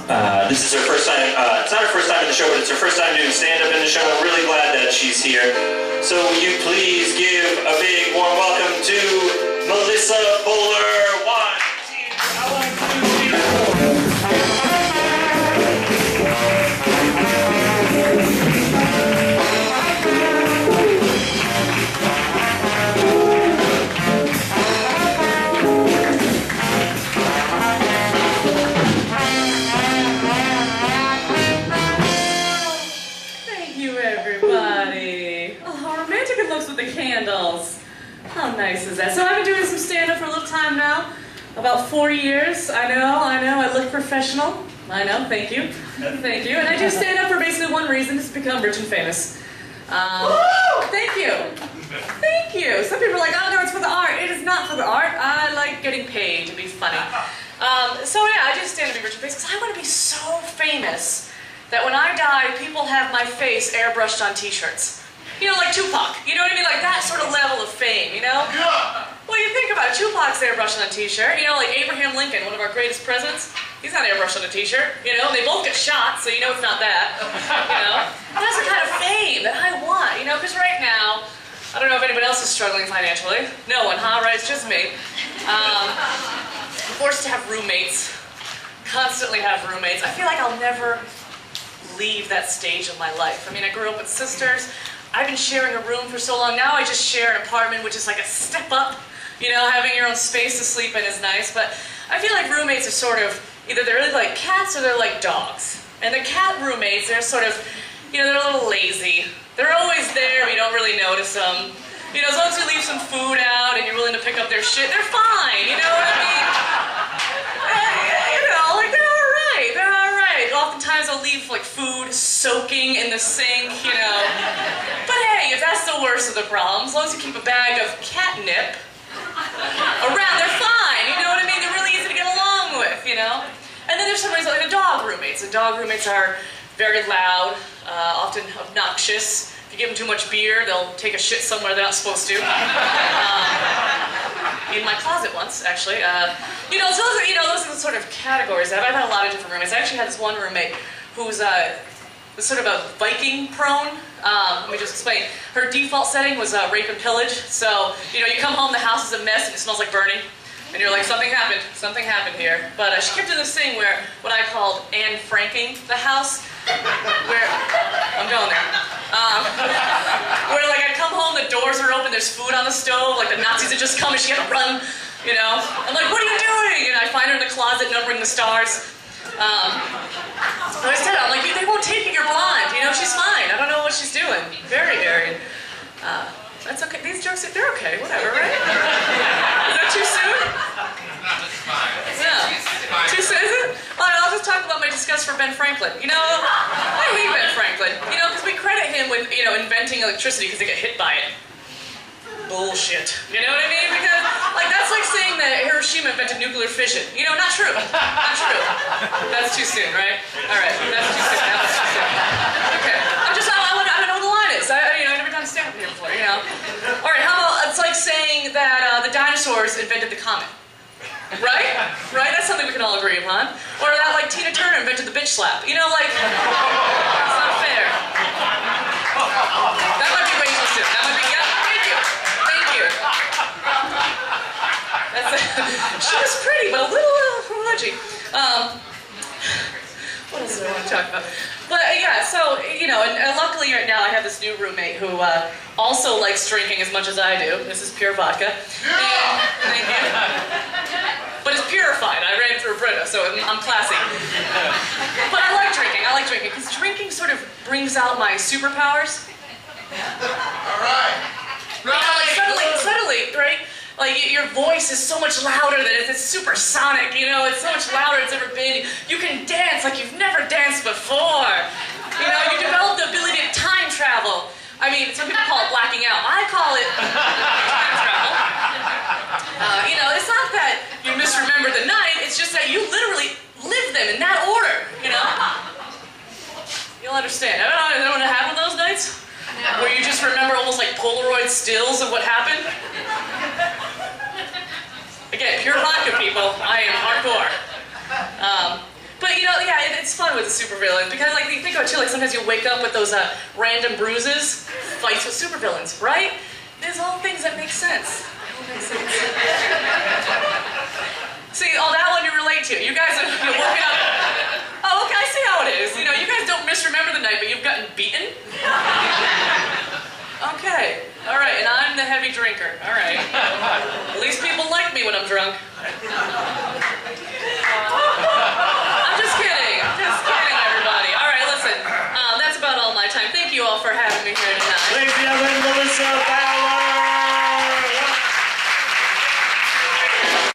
This is her first time, it's not her first time in the show, but it's her first time doing stand-up in the show. I'm really glad that she's here. So will you please give a big warm welcome to Melissa Bowler. 1, 2, 3. Oh, how romantic it looks with the candles. How nice is that? So I've been doing some stand-up for a little time now. About 4 years. I know, I look professional. I know, thank you. Thank you. And I do stand-up for basically one reason, is to become rich and famous. Thank you. Thank you. Some people are like, oh no, it's for the art. It is not for the art. I like getting paid to be funny. So yeah, I do stand to be rich and famous because I want to be so famous that when I die, people have my face airbrushed on t-shirts. You know, like Tupac. You know what I mean? Like that sort of level of fame, you know? Yeah. Well, you think about it. Tupac's airbrushed on a t-shirt. You know, like Abraham Lincoln, one of our greatest presidents. He's not airbrushed on a t-shirt. You know, they both get shot, so you know it's not that. You know? That's the kind of fame that I want, you know? Because right now, I don't know if anybody else is struggling financially. No one, huh? Right? It's just me. I'm forced to have roommates. Constantly have roommates. I feel like I'll never leave that stage of my life. I mean, I grew up with sisters. I've been sharing a room for so long. Now I just share an apartment, which is like a step up. You know, having your own space to sleep in is nice, but I feel like roommates are sort of, either they're really like cats or they're like dogs. And the cat roommates, they're sort of, you know, they're a little lazy. They're always there, but you don't really notice them. You know, as long as you leave some food out and you're willing to pick up their shit, they're fine, you know what I mean? You know, like they're alright, they're alright. Oftentimes I'll leave like food soaking in the sink, you know. But hey, if that's the worst of the problems, as long as you keep a bag of catnip around, they're fine, you know what I mean? They're really easy to get along with, you know? And then there's some reason like the dog roommates. The dog roommates are very loud, often obnoxious. If you give them too much beer, they'll take a shit somewhere they're not supposed to. In my closet once, actually. You know, so those are, those are the sort of categories. I've had a lot of different roommates. I actually had this one roommate who was sort of a Viking prone. Let me just explain. Her default setting was rape and pillage. So, you know, you come home, the house is a mess and it smells like burning. And you're like, something happened here. But she kept doing this thing where, what I called Anne Franking the house, where, I'm going there, where like I come home, the doors are open, there's food on the stove, like the Nazis had just come and she had to run, you know. I'm like, what are you doing? And I find her in the closet numbering the stars. I said, I'm like, they won't take it, you're blind, you know, she's fine. I don't know what she's doing. Very, very. That's okay. These jokes, they're okay, whatever, right? Is that too soon? Yeah. Too soon, is it? Well, I'll just talk about my disgust for Ben Franklin. You know, I hate Ben Franklin. You know, because we credit him with, you know, inventing electricity because they get hit by it. Bullshit. You know what I mean? Because, like, that's like saying that Hiroshima invented nuclear fission. You know, not true. Not true. That's too soon, right? All right, that's too soon. That's too soon. Okay. I don't know what the line is. I've never done stand-up here before, you know? All right, how about, it's like saying that the dinosaurs invented the comet. Right? Right? That's something we can all agree upon. Or that, like, Tina Turner invented the bitch slap. You know, like, it's not fair. That might be way too soon. That might be, yeah, thank you. Thank you. She was pretty, but a little edgy. What else do I want to talk about? But yeah, so, you know, and luckily right now I have this new roommate who also likes drinking as much as I do. This is pure vodka. And, thank you. But it's purified. I ran through Brita, so I'm classy. But I like drinking, because drinking sort of brings out my superpowers. All right. You know, like suddenly, right? Like, your voice is so much louder than it's supersonic, you know, it's so much louder than it's ever been. You can dance like you've never danced before. You know, you develop the ability to time travel. I mean, some people call it blacking out. I call it time travel. You know, it's not that you misremember the night, it's just that you literally live them in that order, you know? You'll understand. I don't know, have one of those nights? Where you just remember almost like Polaroid stills of what happened? Again, pure vodka, people. I am hardcore. But you know, yeah, it's fun with the supervillains because, like, you think about it too, like sometimes you wake up with those random bruises, fights with supervillains, right? There's all things that make sense. All makes sense. See, that one you relate to. You guys are woken up. Oh, okay, I see how it is. You know, you guys don't misremember the night, but you've gotten beaten. Okay, all right, and I'm the heavy drinker. All right. At least people like me when I'm drunk.